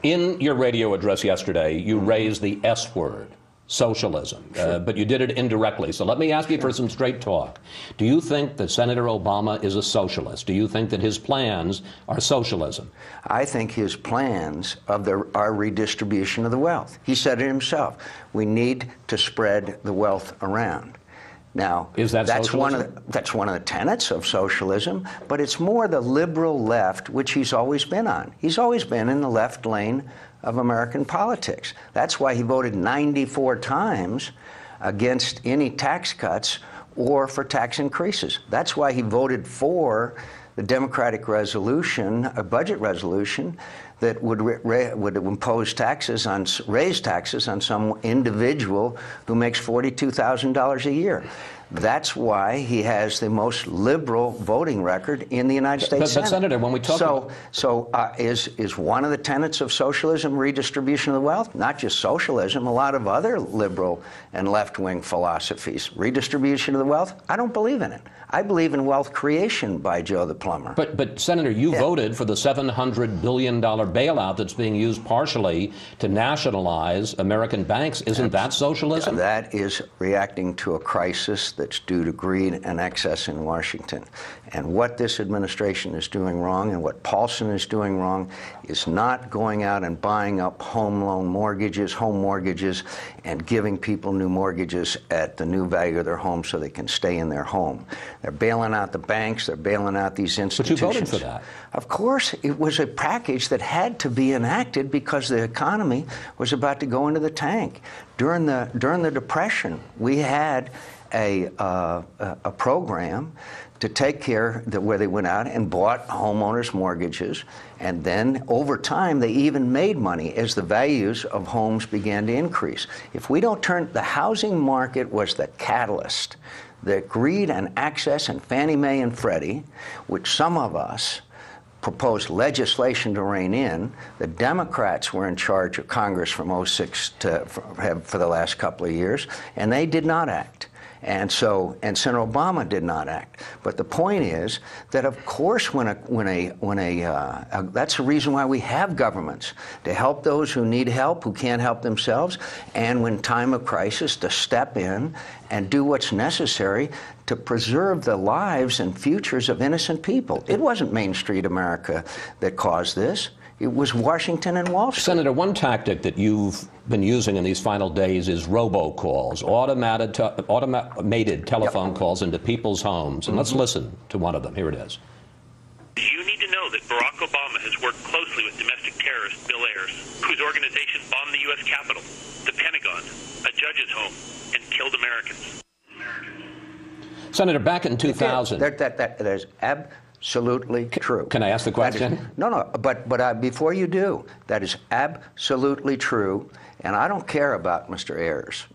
In your radio address yesterday, you raised the S word, socialism, but you did it indirectly. So let me ask you for some straight talk. Do you think that Senator Obama is a socialist? Do you think that his plans are socialism? I think his plans are redistribution of the wealth. He said it himself. We need to spread the wealth around. Now, that's one of the tenets of socialism, but it's more the liberal left, which he's always been on. He's always been in the left lane of American politics. That's why he voted 94 times against any tax cuts or for tax increases. That's why he voted for the Democratic resolution, a budget resolution, that would impose taxes on, raise taxes on some individual who makes $42,000 a year. That's why he has the most liberal voting record in the United States Senate. But Senator, when we talk is one of the tenets of socialism redistribution of the wealth? Not just socialism, a lot of other liberal and left-wing philosophies. Redistribution of the wealth? I don't believe in it. I believe in wealth creation by Joe the Plumber. But Senator, you voted for the $700 billion bailout that's being used partially to nationalize American banks. Isn't that socialism? That is reacting to a crisis that's due to greed and excess in Washington. And what this administration is doing wrong and what Paulson is doing wrong is not going out and buying up home mortgages, and giving people new mortgages at the new value of their home so they can stay in their home. They're bailing out the banks. They're bailing out these institutions. But you voted for that. Of course, it was a package that had to be enacted because the economy was about to go into the tank. During the Depression, we had a program to take care where they went out and bought homeowners' mortgages, and then over time they even made money as the values of homes began to increase. If we don't turn, the housing market was the catalyst. The greed and access and Fannie Mae and Freddie, which some of us proposed legislation to rein in. The Democrats were in charge of Congress from 2006 for the last couple of years, and they did not act. And Senator Obama did not act. But the point is that, of course, that's the reason why we have governments, to help those who need help, who can't help themselves, and when time of crisis, to step in and do what's necessary to preserve the lives and futures of innocent people. It wasn't Main Street America that caused this. It was Washington and Wall Street. Senator, one tactic that you've been using in these final days is robocalls, automated telephone calls into people's homes. And let's listen to one of them. Here it is. You need to know that Barack Obama has worked closely with domestic terrorist Bill Ayers, whose organization bombed the U.S. Capitol, the Pentagon, a judge's home, and killed Americans. Senator, back in 2000... That is absolutely true. Can I ask the question? But before you do, that is absolutely true. And I don't care about Mr. Ayers,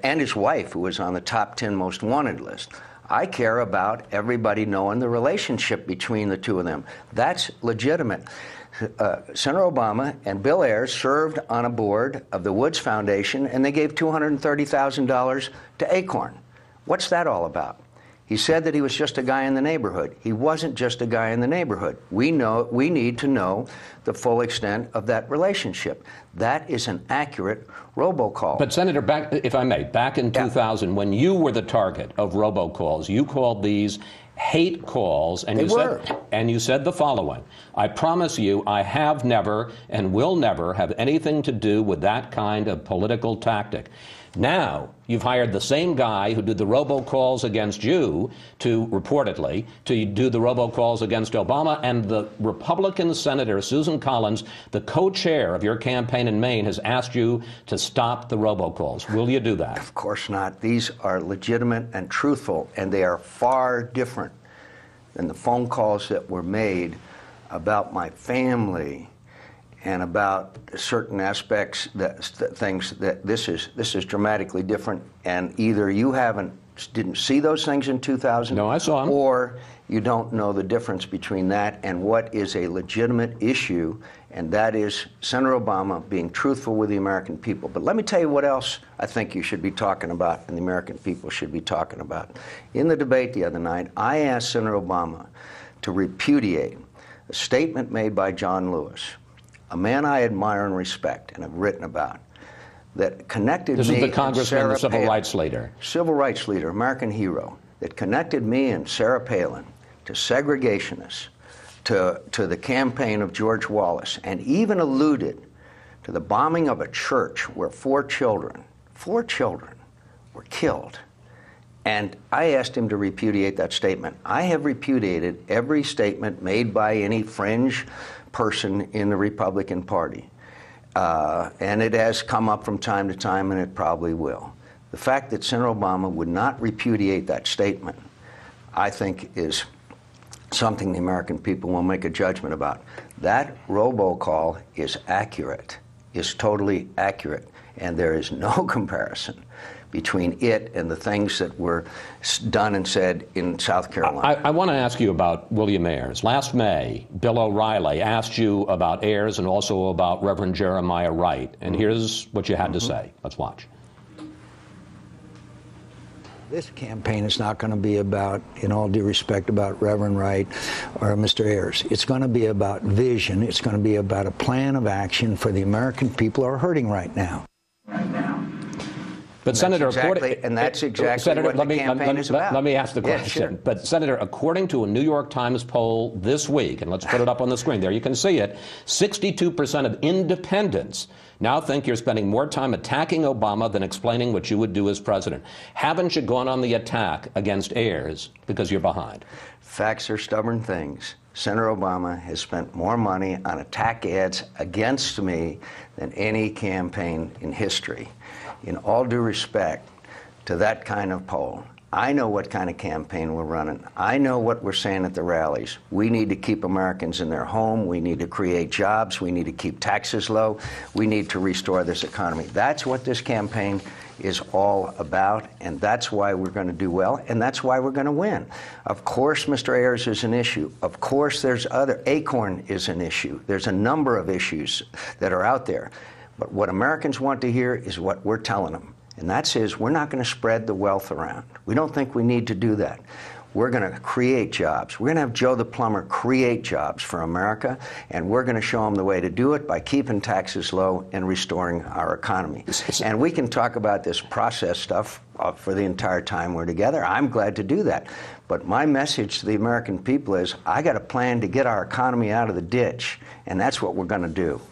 and his wife, who was on the top 10 most wanted list. I care about everybody knowing the relationship between the two of them. That's legitimate. Senator Obama and Bill Ayers served on a board of the Woods Foundation, and they gave $230,000 to Acorn. What's that all about? He said that he was just a guy in the neighborhood. He wasn't just a guy in the neighborhood. We need to know the full extent of that relationship. That is an accurate robocall. But Senator, if I may, back in 2000, when you were the target of robocalls, you called these hate calls, and you said the following: I promise you I have never and will never have anything to do with that kind of political tactic. Now, you've hired the same guy who did the robocalls against you reportedly to do the robocalls against Obama, and the Republican Senator Susan Collins, the co-chair of your campaign in Maine, has asked you to stop the robocalls. Will you do that? Of course not. These are legitimate and truthful, and they are far different than the phone calls that were made about my family and about certain aspects, things that this is dramatically different. And either you didn't see those things in 2000, no, I saw them, or you don't know the difference between that and what is a legitimate issue, and that is Senator Obama being truthful with the American people. But let me tell you what else I think you should be talking about and the American people should be talking about. In the debate the other night, I asked Senator Obama to repudiate a statement made by John Lewis a man I admire and respect and have written about, that connected me. This is the congressman, the civil rights leader. Civil rights leader, American hero, that connected me and Sarah Palin to segregationists, to the campaign of George Wallace, and even alluded to the bombing of a church where four children were killed. And I asked him to repudiate that statement. I have repudiated every statement made by any fringe person in the Republican Party. And it has come up from time to time, and it probably will. The fact that Senator Obama would not repudiate that statement, I think, is something the American people will make a judgment about. That robocall is accurate, is totally accurate, and there is no comparison between it and the things that were done and said in South Carolina. I want to ask you about William Ayers. Last May, Bill O'Reilly asked you about Ayers and also about Reverend Jeremiah Wright, and here's what you had to say. Let's watch. This campaign is not going to be about, in all due respect, about Reverend Wright or Mr. Ayers. It's going to be about vision. It's going to be about a plan of action for the American people who are hurting right now. But Senator, that's exactly Senator, what the campaign is about. Let me ask the question. Yeah, sure. But Senator, according to a New York Times poll this week, and let's put it up on the screen, there you can see it, 62% of independents now think you're spending more time attacking Obama than explaining what you would do as president. Haven't you gone on the attack against Ayers because you're behind? Facts are stubborn things. Senator Obama has spent more money on attack ads against me than any campaign in history. In all due respect to that kind of poll, I know what kind of campaign we're running. I know what we're saying at the rallies. We need to keep Americans in their home. We need to create jobs. We need to keep taxes low. We need to restore this economy. That's what this campaign is all about, and that's why we're going to do well, and that's why we're going to win. Of course, Mr. Ayers is an issue. Of course, there's other. Acorn is an issue. There's a number of issues that are out there. But what Americans want to hear is what we're telling them. And that says we're not going to spread the wealth around. We don't think we need to do that. We're going to create jobs. We're going to have Joe the Plumber create jobs for America, and we're going to show them the way to do it by keeping taxes low and restoring our economy. And we can talk about this process stuff for the entire time we're together. I'm glad to do that. But my message to the American people is I got a plan to get our economy out of the ditch, and that's what we're going to do.